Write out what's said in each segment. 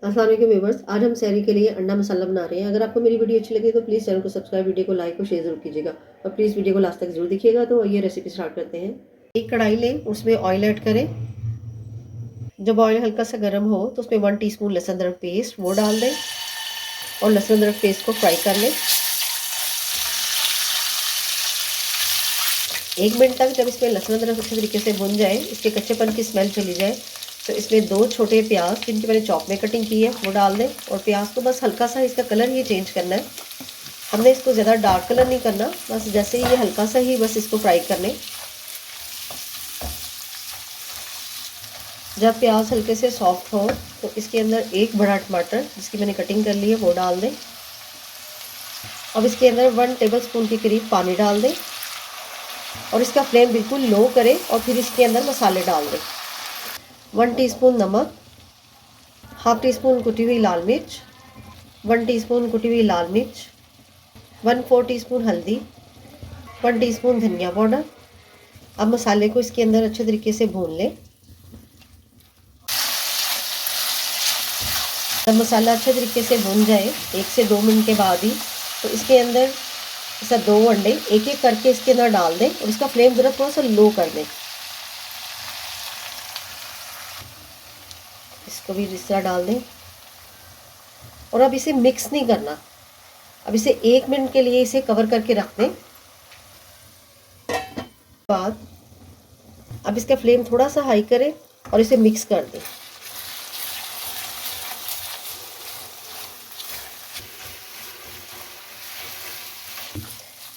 अस्सलाम वालेकुम व्यूअर्स, आज हम सहरी के लिए अंडा मसाला बना रहे हैं। अगर आपको मेरी वीडियो अच्छी लगे तो प्लीज़ चैनल को सब्सक्राइब, वीडियो को लाइक और शेयर जरूर कीजिएगा और प्लीज़ वीडियो को लास्ट तक जरूर देखिएगा। तो ये रेसिपी स्टार्ट करते हैं। एक कढ़ाई लें, उसमें ऑयल ऐड करें। जब ऑयल हल्का सा गर्म हो तो उसमें 1 टीस्पून लहसुन अदरक पेस्ट वो डाल दें और लहसुन अदरक पेस्ट को फ्राई कर लें 1 मिनट तक। जब इसमें लहसुन अदरक अच्छे तरीके से भुन जाए, इसके कच्चेपन की स्मेल चली जाए, तो इसमें 2 छोटे प्याज जिनकी मैंने चॉप में कटिंग की है वो डाल दें और प्याज को बस हल्का सा इसका कलर ही चेंज करना है। हमने इसको ज़्यादा डार्क कलर नहीं करना, बस जैसे ही ये हल्का सा ही बस इसको फ्राई कर लें। जब प्याज हल्के से सॉफ्ट हो तो इसके अंदर एक बड़ा टमाटर जिसकी मैंने कटिंग कर ली है वो डाल दें। अब इसके अंदर 1 टेबलस्पून के करीब पानी डाल दें और इसका फ्लेम बिल्कुल लो करें और फिर इसके अंदर मसाले डाल दें। 1 टीस्पून नमक, हाफ टी स्पून कुटी हुई लाल मिर्च, 1 टीस्पून कुटी हुई लाल मिर्च, 1/4 टीस्पून हल्दी, 1 टीस्पून धनिया पाउडर। अब मसाले को इसके अंदर अच्छे तरीके से भून लें। जब मसाला अच्छे तरीके से भून जाए 1 से 2 मिनट के बाद ही, तो इसके अंदर ऐसा 2 अंडे एक एक करके इसके अंदर डाल दें और इसका फ्लेम ज़रा थोड़ा सा लो कर दें। इसको भी इस तरह डाल दें और अब इसे मिक्स नहीं करना। अब इसे 1 मिनट के लिए इसे कवर करके रख दें। बाद अब इसका फ्लेम थोड़ा सा हाई करें और इसे मिक्स कर दें।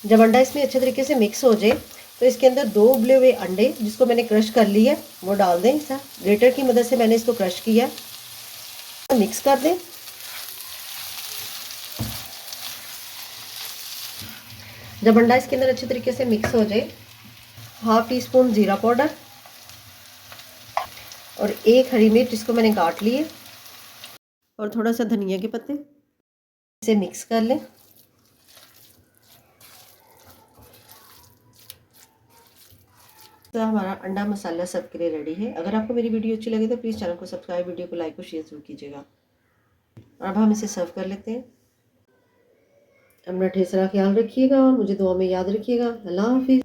जब अंडा इसमें अच्छे तरीके से मिक्स हो जाए तो इसके अंदर 2 उबले हुए अंडे जिसको मैंने क्रश कर लिया है वो डाल दें। ऐसा ग्रेटर की मदद से मैंने इसको क्रश किया, मिक्स कर दें। जब अंडा इसके अंदर अच्छे तरीके से मिक्स हो जाए, हाफ टी स्पून जीरा पाउडर और 1 हरी मिर्च जिसको मैंने काट ली है और थोड़ा सा धनिया के पत्ते, इसे मिक्स कर लें। तो हमारा अंडा मसाला सब के लिए रेडी है। अगर आपको मेरी वीडियो अच्छी लगे तो प्लीज़ चैनल को सब्सक्राइब, वीडियो को लाइक और शेयर जरूर कीजिएगा। और अब हम इसे सर्व कर लेते हैं। अपना ढेर सारा ख्याल रखिएगा और मुझे दुआ में याद रखिएगा। अल्लाह हाफिज़।